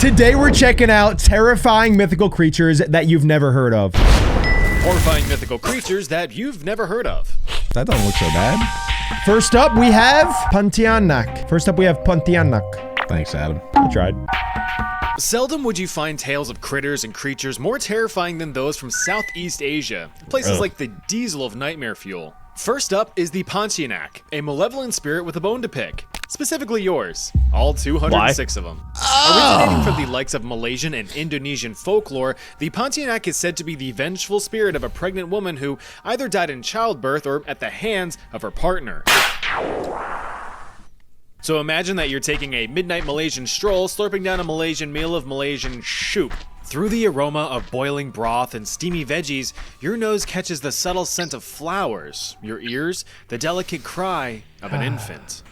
Today we're checking out terrifying mythical creatures that you've never heard of. Horrifying mythical creatures that you've never heard of. That don't look so bad. First up, we have Ponthianak. Thanks, Adam. I tried. Seldom would you find tales of critters and creatures more terrifying than those from Southeast Asia, places like the diesel of nightmare fuel. First up is the Ponthianak, a malevolent spirit with a bone to pick. Specifically yours. All 206 of them. Originating from the likes of Malaysian and Indonesian folklore, the Ponthianak is said to be the vengeful spirit of a pregnant woman who either died in childbirth or at the hands of her partner. So imagine that you're taking a midnight Malaysian stroll, slurping down a Malaysian meal of Malaysian soup. Through the aroma of boiling broth and steamy veggies, your nose catches the subtle scent of flowers. Your ears, the delicate cry of an infant.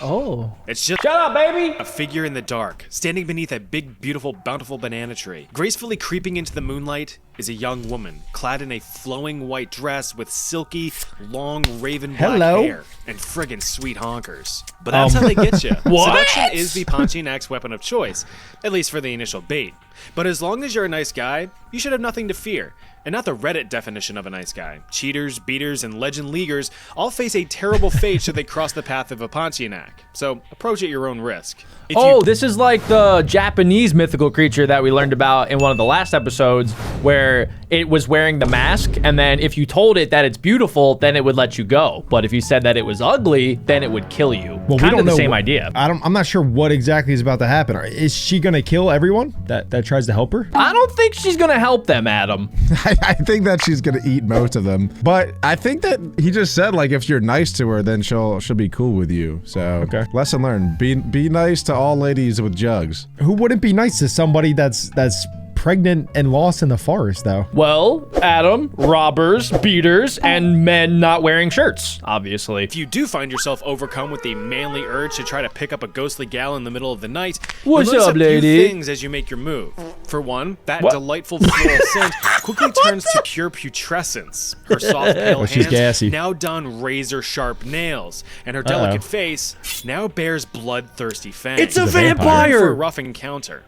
Oh. It's just Shut up, baby! a figure in the dark, standing beneath a big, beautiful, bountiful banana tree. Gracefully creeping into the moonlight is a young woman, clad in a flowing white dress with silky, long, raven black hair and friggin' sweet honkers. But that's how they get you. Seduction is the Ponthianak's weapon of choice, at least for the initial bait. But as long as you're a nice guy, you should have nothing to fear. And not the Reddit definition of a nice guy. Cheaters, beaters, and legend leaguers all face a terrible fate should they cross the path of a Ponthianak. So approach at your own risk. This is like the Japanese mythical creature that we learned about in one of the last episodes, where it was wearing the mask, and then if you told it that it's beautiful, then it would let you go. But if you said that it was ugly, then it would kill you. Well, kind of the same idea. I'm not sure what exactly is about to happen. Is she gonna kill everyone that tries to help her? I don't think she's gonna help them, Adam. I think that she's gonna eat most of them. But I think that he just said, like, if you're nice to her, then she'll be cool with you. So, okay. Lesson learned. Be nice to all ladies with jugs. Who wouldn't be nice to somebody that's pregnant and lost in the forest, though? Well, Adam, robbers, beaters, and men not wearing shirts, obviously. If you do find yourself overcome with the manly urge to try to pick up a ghostly gal in the middle of the night, What's you'll notice up, a few lady? things as you make your move. For one, that delightful floral scent quickly turns to pure putrescence. Her soft, pale she's hands gassy. now don razor-sharp nails, and her delicate face now bears bloodthirsty fangs. It's a For a vampire! rough encounter.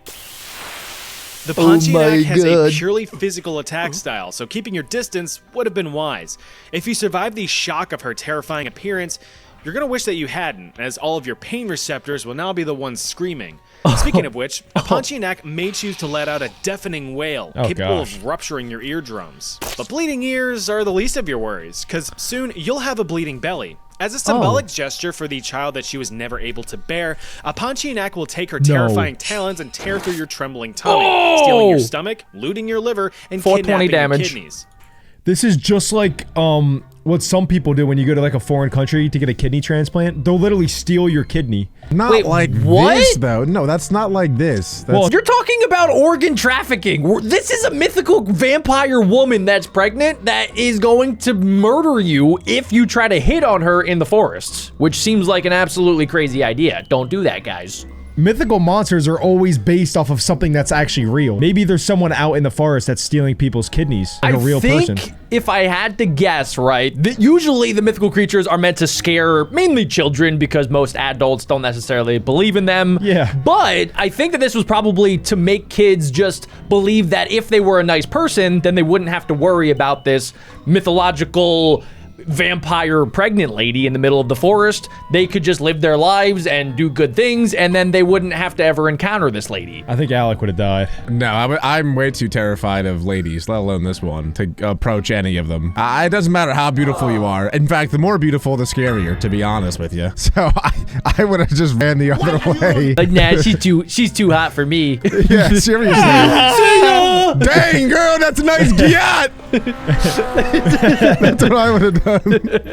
The Ponthianak has a purely physical attack style, so keeping your distance would have been wise. If you survive the shock of her terrifying appearance, you're gonna wish that you hadn't, as all of your pain receptors will now be the ones screaming. Speaking of which, a Ponthianak may choose to let out a deafening wail, capable of rupturing your eardrums. But bleeding ears are the least of your worries, because soon you'll have a bleeding belly. As a symbolic gesture for the child that she was never able to bear, a Ponthianak will take her terrifying talons and tear through your trembling tummy, stealing your stomach, looting your liver, and kidnapping your kidneys. This is just like what some people do when you go to like a foreign country to get a kidney transplant. They'll literally steal your kidney. Not like this, though. No, that's not like this. That's Well, you're talking about organ trafficking. This is a mythical vampire woman that's pregnant that is going to murder you if you try to hit on her in the forests, which seems like an absolutely crazy idea. Don't do that, guys. Mythical monsters are always based off of something that's actually real. Maybe there's someone out in the forest that's stealing people's kidneys, like a real person. If I had to guess, right, usually the mythical creatures are meant to scare mainly children because most adults don't necessarily believe in them. Yeah. But I think that this was probably to make kids just believe that if they were a nice person, then they wouldn't have to worry about this mythological vampire pregnant lady in the middle of the forest. They could just live their lives and do good things, and then they wouldn't have to ever encounter this lady. I think Alec would have died. No, I'm way too terrified of ladies, let alone this one, to approach any of them. It doesn't matter how beautiful you are. In fact, the more beautiful, the scarier, to be honest with you. So I would have just ran the other way. Like, nah, she's too hot for me. Yeah, seriously. Dang, girl, that's a nice gyat. That's what I would have done.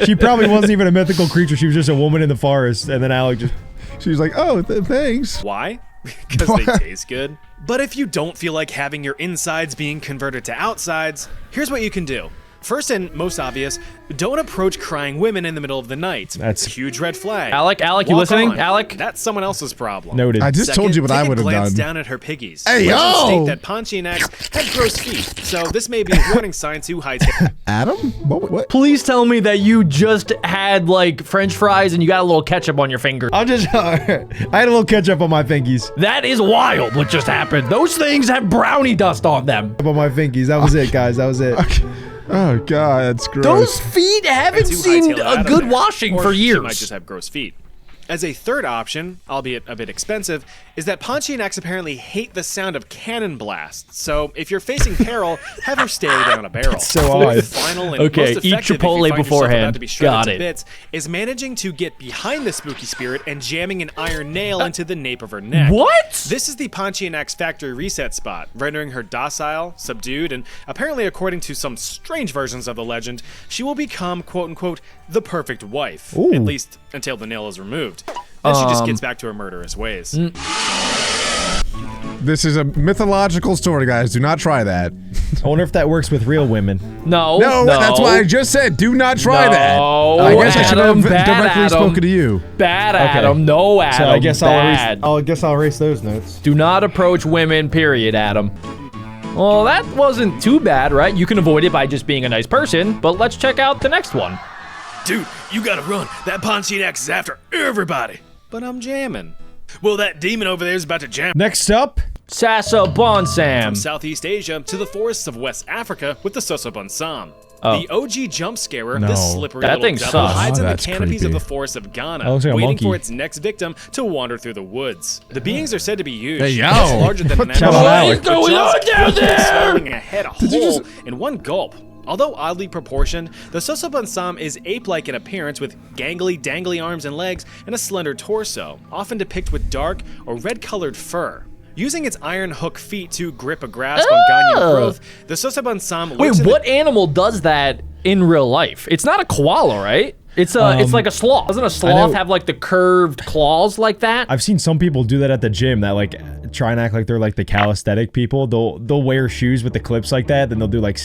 She probably wasn't even a mythical creature. She was just a woman in the forest, and then Alec just... She was like, oh, thanks. Why? Because they taste good. But if you don't feel like having your insides being converted to outsides, here's what you can do. First and most obvious, don't approach crying women in the middle of the night. That's a huge red flag. Alec, you Walk listening? on. Alec? That's someone else's problem. noted. I just told you what I would have glance done. down at her piggies. Hey, Legends yo! state that Ponthianaks have gross feet, so this may be a warning sign to hightail. Adam? What? Please tell me that you just had like French fries and you got a little ketchup on your finger. I'll just, I had a little ketchup on my fingies. That is wild what just happened. Those things have brownie dust on them. On my fingies. That was it, guys. That was it. Oh god, that's gross. Those feet haven't To seen hightail it a out of good there. washing Or for she years. might just have gross feet. As a third option, albeit a bit expensive, is that Ponthianaks apparently hate the sound of cannon blasts. So if you're facing peril, have her stare down a barrel. so Fourth, odd. final, and Okay, most eat effective if you Chipotle find yourself beforehand. about to be shredded Got to it. bits, is managing to get behind the spooky spirit and jamming an iron nail into the nape of her neck. What? This is the Ponthianak's factory reset spot, rendering her docile, subdued, and apparently, according to some strange versions of the legend, she will become, quote-unquote, the perfect wife. Ooh. At least until the nail is removed. Then she just gets back to her murderous ways. This is a mythological story, guys. Do not try that. I wonder if that works with real women. No, No, that's why I just said do not try that. No, I guess I should Adam, have bad directly Adam. spoken to you. Bad Okay. Adam. No, Adam. So I guess bad. I'll erase those notes. Do not approach women, period, Adam. Well, that wasn't too bad, right? You can avoid it by just being a nice person, but let's check out the next one. Dude, you gotta run. That Ponthianak is after everybody. But I'm jamming. Well, that demon over there is about to jam. Next up, Sasabonsam. From Southeast Asia to the forests of West Africa with the Sasabonsam. Oh. The OG jump scarer, No. this slippery That little thing devil, sucks. hides Oh, in the that's canopies of creepy. the forests of Ghana, That looks like a waiting monkey. for its next victim to wander through the woods. The beings are said to be huge, Hey, yo. much larger than an What animal, the hell is but going just on down capable of there? swallowing a head you whole just- in one gulp. Although oddly proportioned, the Sasabonsam is ape-like in appearance with gangly, dangly arms and legs and a slender torso, often depicted with dark or red-colored fur. Using its iron hook feet to grip a grasp on Ganyan growth, the Sasabonsam Wait, lurks in what animal does that in real life? It's not a koala, right? It's like a sloth. Doesn't a sloth have like the curved claws like that? I've seen some people do that at the gym that like try and act like they're like the calisthenic people. They'll wear shoes with the clips like that, then they'll do like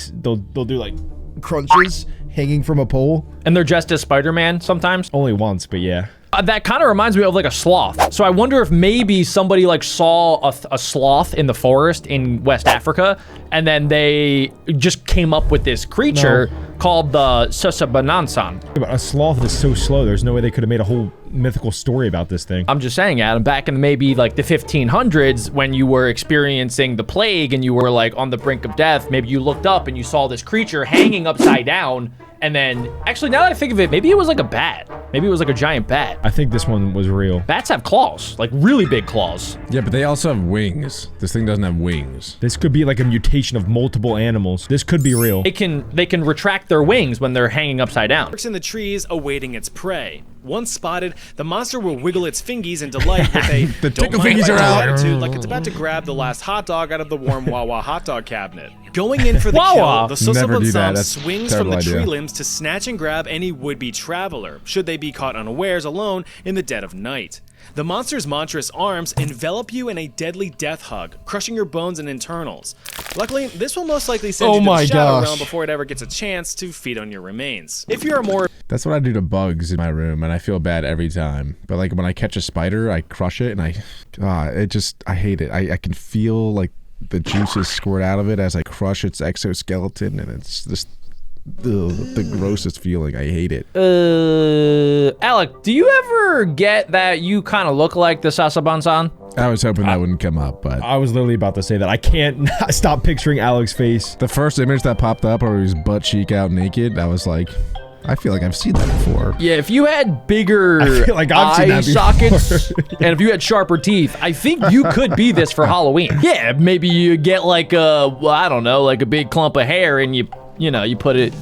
crunches hanging from a pole. And they're dressed as Spider-Man sometimes. Only once, but yeah. That kind of reminds me of like a sloth. So I wonder if maybe somebody like saw a sloth in the forest in West Africa, and then they just came up with this creature called the Sasabonsam. Yeah, but a sloth is so slow. There's no way they could have made a whole mythical story about this thing. I'm just saying, Adam, back in maybe like the 1500s when you were experiencing the plague and you were like on the brink of death, maybe you looked up and you saw this creature hanging upside down. And then, actually, now that I think of it, maybe it was like a bat. Maybe it was like a giant bat. I think this one was real. Bats have claws, like really big claws. Yeah, but they also have wings. This thing doesn't have wings. This could be like a mutation of multiple animals. This could be real. They can retract their wings when they're hanging upside down. lurks in the trees awaiting its prey. Once spotted, the monster will wiggle its fingies in delight with a The "don't tickle mind fingies my are out." attitude," like it's about to grab the last hot dog out of the warm Wawa hot dog cabinet. Going in for the Wawa. kill, the Never do that. Sasabonsam That's a swings from the terrible tree idea. limbs to snatch and grab any would-be traveler, should they be caught unawares alone in the dead of night. The monster's monstrous arms envelop you in a deadly death hug, crushing your bones and internals. Luckily, this will most likely send Oh you to my the Shadow gosh. Realm before it ever gets a chance to feed on your remains. If you are more That's what I do to bugs in my room, and I feel bad every time. But like when I catch a spider, I crush it, and I hate it. I can feel like the juices squirt out of it as I crush its exoskeleton, and it's just the grossest feeling. I hate it. Alec, do you ever get that you kind of look like the Sasabonsam? I was hoping that wouldn't come up, but I was literally about to say that. I can't stop picturing Alex's face. the first image that popped up where he was butt cheek out naked, I was like, I feel like I've seen that before. Yeah, if you had bigger I feel like I've seen eye that before. sockets and if you had sharper teeth, I think you could be this for Halloween. Yeah, maybe you get like I don't know, like a big clump of hair and you put it,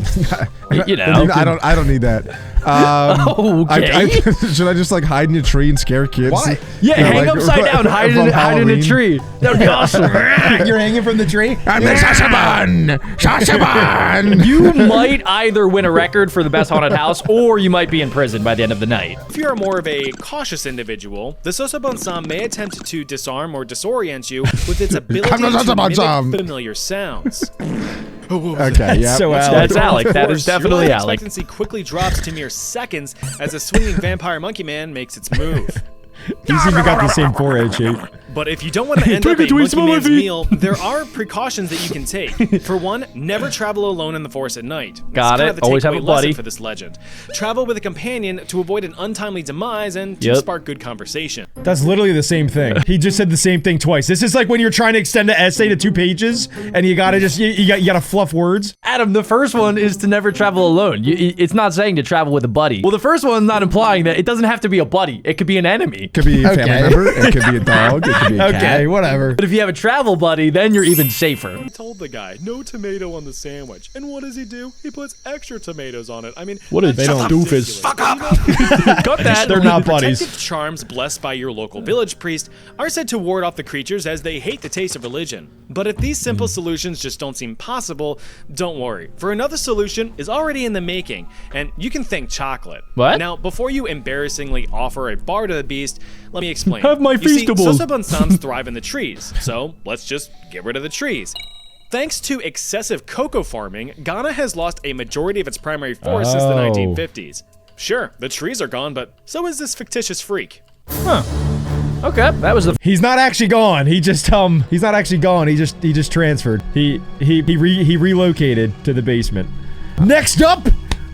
I don't need that. Okay. Should I just like hide in a tree and scare kids? Why? Yeah, You know, hang like, upside down, hide in a Halloween? tree. That would be awesome. You're hanging from the tree? I'm the Sasabon! Sasabon! You might either win a record for the best haunted house, or you might be in prison by the end of the night. If you are more of a cautious individual, the Sasabonsam may attempt to disarm or disorient you with its ability I'm the to mimic Sasabonsam. familiar sounds. Okay, yeah. So Alec. That's Alec. That is Of course, your definitely life Alec. expectancy quickly drops to mere seconds as a swinging vampire monkey man makes its move. He's even got the same forehead shape. But if you don't want to end up a monkey man's meal, there are precautions that you can take. For one, never travel alone in the forest at night. Got That's kind it. of the Always have takeaway a buddy. lesson for this legend. Travel with a companion to avoid an untimely demise and to Yep. spark good conversation. That's literally the same thing. He just said the same thing twice. This is like when you're trying to extend an essay to 2 pages, and you gotta just you gotta fluff words. Adam, the first one is to never travel alone. It's not saying to travel with a buddy. Well, the first one's not implying that it doesn't have to be a buddy. It could be an enemy. Could be A family member. It could be a dog. It could be a cat. Okay, whatever. But if you have a travel buddy, then you're even safer. He told the guy, no tomato on the sandwich. And what does he do? He puts extra tomatoes on it. I mean, What a that's doofus. ridiculous. Fuck up! Cut that. They're not The buddies. protective charms blessed by your local village priest are said to ward off the creatures as they hate the taste of religion. But if these simple solutions just don't seem possible, don't worry. For another solution is already in the making, and you can thank chocolate. What? Now, before you embarrassingly offer a bar to the beast, let me explain. Have my You see, Feastables. Sasabonsams thrive in the trees, so let's just get rid of the trees. Thanks to excessive cocoa farming, Ghana has lost a majority of its primary forest since the Oh. 1950s. Sure, the trees are gone, but so is this fictitious freak. Okay, that was the. He's not actually gone. He just he's not actually gone. He just transferred. He relocated to the basement. Next up,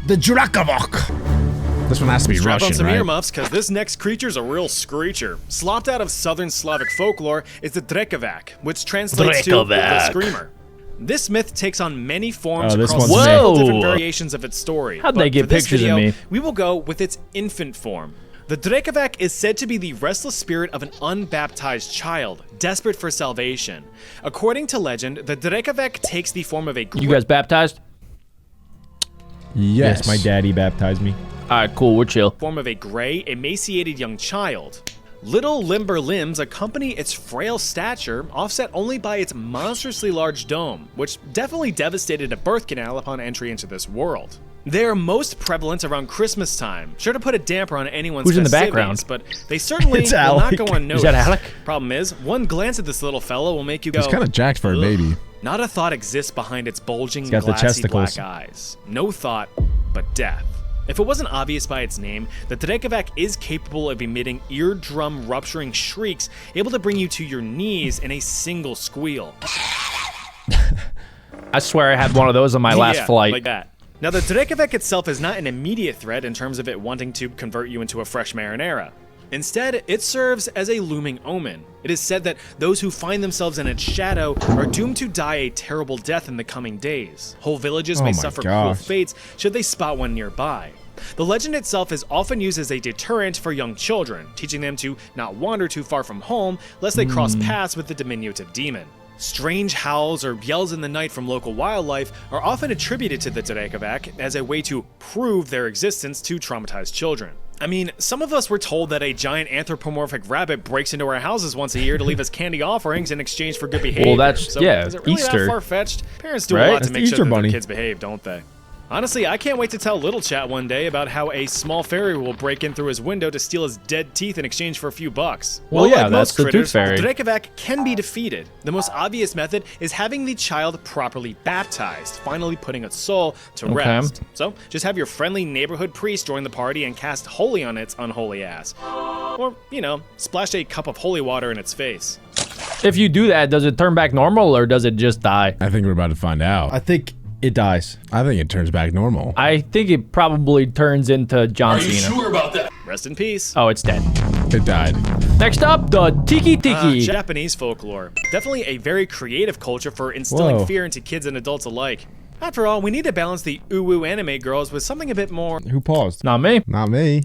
the Drekavac. This one has to be Strap on Russian, some right? earmuffs, because this next creature's a real screecher. Slopped out of southern Slavic folklore is the Drekavac, which translates to the Drekavac. Screamer. This myth takes on many forms Oh, this across one's several me. different Whoa. variations of its story. How'd But they get for this pictures of video, me? we will go with its infant form. The Drekavac is said to be the restless spirit of an unbaptized child, desperate for salvation. According to legend, the Drekavac takes the form of a You guys baptized? Yes. My daddy baptized me. All right, cool. We're chill. form of a gray, emaciated young child. Little limber limbs accompany its frail stature, offset only by its monstrously large dome, which definitely devastated a birth canal upon entry into this world. They are most prevalent around Christmas time, sure to put a damper on anyone's Who's in the festivities, background? but they certainly It's will not Alec. go unnoticed. Is that Alec? Problem is, one glance at this little fellow will make you go, He's kind of jacked for a "Ugh." baby. Not a thought exists behind its bulging, got the glassy chesticles. black eyes. No thought, but death. If it wasn't obvious by its name, the Drekavac is capable of emitting eardrum-rupturing shrieks, able to bring you to your knees in a single squeal. I swear I had one of those on my last Yeah, flight. like that. Now, the Drekavac itself is not an immediate threat in terms of it wanting to convert you into a fresh marinara. Instead, it serves as a looming omen. It is said that those who find themselves in its shadow are doomed to die a terrible death in the coming days. Whole villages may my suffer cruel gosh. fates should they spot one nearby. The legend itself is often used as a deterrent for young children, teaching them to not wander too far from home lest they cross paths with the diminutive demon. Strange howls or yells in the night from local wildlife are often attributed to the Drekavac as a way to prove their existence to traumatized children. I mean, some of us were told that a giant anthropomorphic rabbit breaks into our houses once a year to leave us candy offerings in exchange for good behavior. Well, that's- so yeah, is it really Easter. that far-fetched? Parents do Right? a lot That's to the make sure Easter that bunny. their kids behave, don't they? Honestly, I can't wait to tell Little Chat one day about how a small fairy will break in through his window to steal his dead teeth in exchange for a few bucks. Well, yeah, like that's most the Tooth critters, Fairy. The Drekavac can be defeated. The most obvious method is having the child properly baptized, finally putting its soul to rest. So, just have your friendly neighborhood priest join the party and cast holy on its unholy ass. Or, splash a cup of holy water in its face. If you do that, does it turn back normal or does it just die? I think we're about to find out. I think it dies. I think it turns back normal. I think it probably turns into John Cena. Rest in peace. Oh, it's dead. It died. Next up, the Teke Teke. Japanese folklore. Definitely a very creative culture for instilling Whoa. fear into kids and adults alike. After all, we need to balance the uwu anime girls with something a bit more. Who paused? Not me. Not me.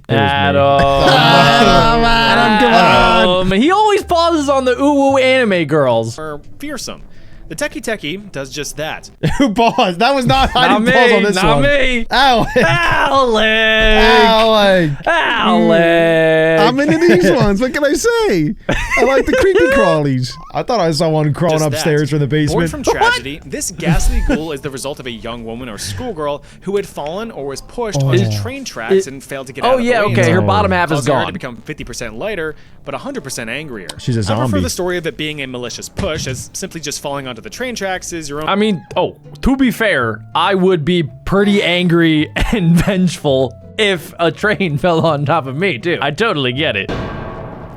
Adam. He always pauses on the uwu anime girls. Fearsome. The Teke Teke does just that. Who paused? That was not. I Not didn't pause on me. this Not one. me. Alec. Alec. Alec. Alec. I'm into these ones. What can I say? I like the creepy crawlies. I thought I saw one crawling Just upstairs that. from the Born basement. from tragedy, this ghastly ghoul is the result of a young woman or schoolgirl who had fallen or was pushed onto train tracks and failed to get out Oh, of the yeah, way. okay. Her Oh. bottom half is Causing her to gone. become 50% lighter, but 100% angrier. She's a I prefer zombie. the story of it being a malicious push as simply just falling onto onto the train tracks is your own. I mean, oh, to be fair, I would be pretty angry and vengeful if a train fell on top of me, too. I totally get it.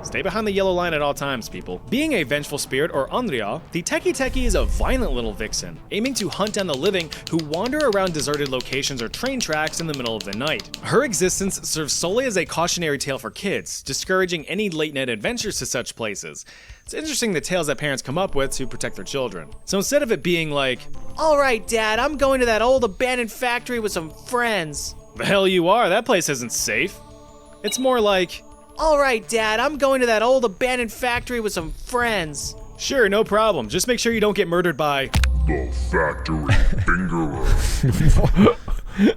Stay behind the yellow line at all times, people. Being a vengeful spirit, or Andrea, the Teke Teke is a violent little vixen, aiming to hunt down the living who wander around deserted locations or train tracks in the middle of the night. Her existence serves solely as a cautionary tale for kids, discouraging any late-night adventures to such places. It's interesting the tales that parents come up with to protect their children. So instead of it being like, "All right, Dad, I'm going to that old abandoned factory with some friends." The hell you are, that place isn't safe. It's more like, "All right, Dad, I'm going to that old abandoned factory with some friends." Sure, no problem. Just make sure you don't get murdered by the factory bingerer.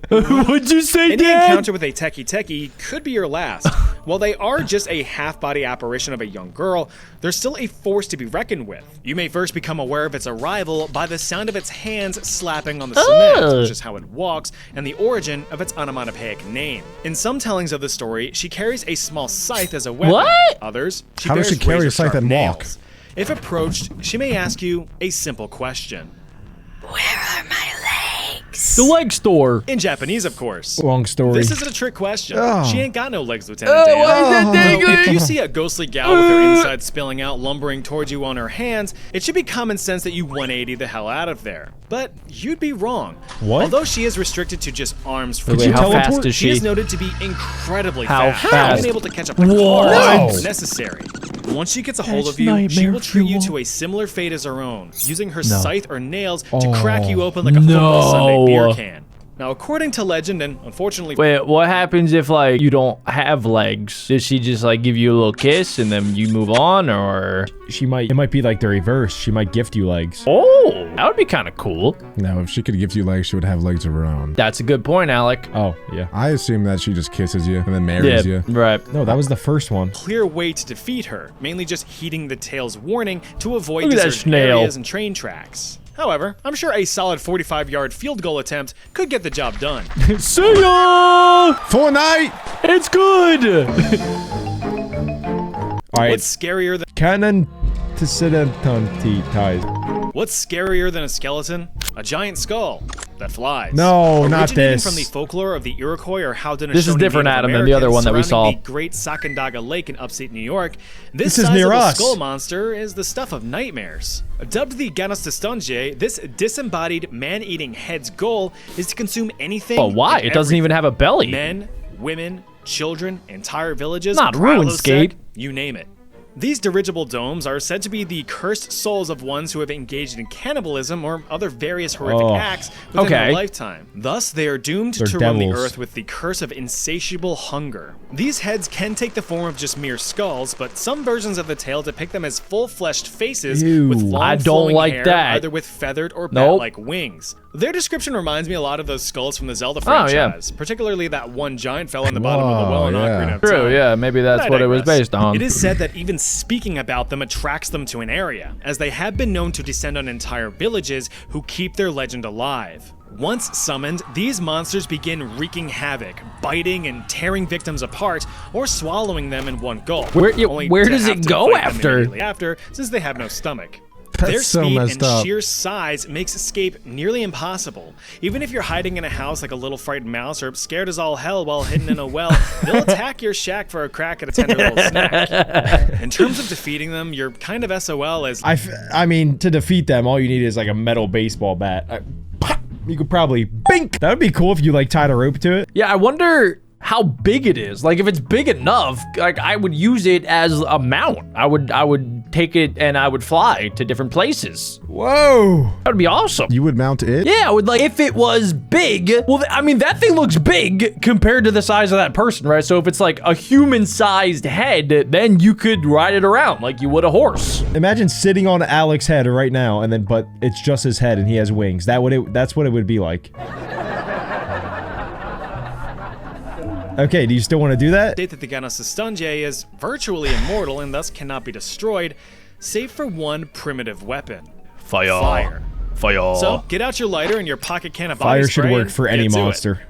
What'd you say, Any Dad? encounter with a Teke Teke could be your last. While they are just a half-body apparition of a young girl, they're still a force to be reckoned with. You may first become aware of its arrival by the sound of its hands slapping on the cement, which is how it walks, and the origin of its onomatopoeic name. In some tellings of the story, she carries a small scythe as a weapon. What? Others, she How does bears she carry a razor-sharp scythe and walk? nails. If approached, she may ask you a simple question. Where are my legs? The leg store. In Japanese, of course. Long story. This isn't a trick question. Oh. She ain't got no legs, Lieutenant Dan. why is that thing Though, if like- you see a ghostly gal with her insides spilling out, lumbering towards you on her hands, it should be common sense that you 180 the hell out of there. But you'd be wrong. What? Although she is restricted to just arms for Could you Wait, how teleport? fast is she is she? noted to be incredibly How fast, fast? even able to catch up to Whoa. cars No. if necessary. Once she gets a hold That's of you, she nightmare will treat you fuel. to a similar fate as her own, using her No. scythe or nails to crack you open like a No. football Sunday beer can. Now, according to legend, and unfortunately, Wait, what happens if, like, you don't have legs? Does she just, like, give you a little kiss and then you move on, or? It might be like the reverse. She might gift you legs. Oh, that would be kind of cool. No, if she could give you legs, she would have legs of her own. That's a good point, Alec. Oh, yeah. I assume that she just kisses you and then marries you. right. No, that was the first one. clear way to defeat her, mainly just heeding the tale's warning to avoid Look at that deserted snail. areas and train tracks. However, I'm sure a solid 45-yard field goal attempt could get the job done. See ya! Fortnite! It's good! All right. What's scarier than Canon to sit ties. What's scarier than a skeleton? A giant skull that flies. No, not Originating this. from the folklore of the Iroquois or Haudenosaunee This is different, Native Adam, than the other Americans one that we saw. surrounding the Great Sacandaga Lake in upstate New York. This is near sizable us. skull monster is the stuff of nightmares. Dubbed the Ganastastonje, this disembodied man-eating head's goal is to consume anything. But why? and It doesn't even have a belly. Men, women, children, entire villages, Not Prowlosec, RuneScape. you name it. These dirigible domes are said to be the cursed souls of ones who have engaged in cannibalism or other various horrific Oh. acts within Okay. their lifetime. Thus, they are doomed They're to roam the devils. earth with the curse of insatiable hunger. These heads can take the form of just mere skulls, but some versions of the tale depict them as full-fleshed faces Ew. with long I don't flowing like hair, that. either with feathered or Nope. bat-like wings. Their description reminds me a lot of those skulls from the Zelda Oh, yeah. franchise, particularly that one giant fell in the bottom of the well in Whoa, yeah. Ocarina of True, Time. yeah, maybe that's I what it was digress. based on. It is said that even speaking about them attracts them to an area, as they have been known to descend on entire villages who keep their legend alive. Once summoned, these monsters begin wreaking havoc, biting and tearing victims apart, or swallowing them in one gulp. Where- yeah, only where to does have it to go fight them after? immediately after, since they have no stomach. That's Their so speed messed and up. sheer size makes escape nearly impossible. Even if you're hiding in a house like a little frightened mouse or scared as all hell while hidden in a well, they'll attack your shack for a crack at a tender little snack. In terms of defeating them, you're kind of SOL as I mean, to defeat them, all you need is like a metal baseball bat. Pop! You could probably bink. That would be cool if you like tied a rope to it. Yeah, I wonder how big it is. Like, if it's big enough, like, I would use it as a mount. I would take it and I would fly to different places. Whoa. That would be awesome. You would mount it? Yeah, I would, like, if it was big, well, I mean, that thing looks big compared to the size of that person, right? So if it's like a human-sized head, then you could ride it around like you would a horse. Imagine sitting on Alex's head right now, and then but it's just his head and he has wings. That's what it would be like. Okay, do you still want to do that? state that the Ganastastonje is virtually immortal and thus cannot be destroyed, save for one primitive weapon. Fire. Fire. So, get out your lighter and your pocket can of body Fire should spray work and for any get to it. monster.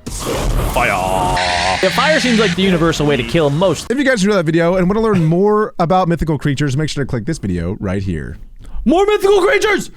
Yeah, fire seems like the universal way to kill most. If you guys enjoyed that video and want to learn more about mythical creatures, make sure to click this video right here. More mythical creatures!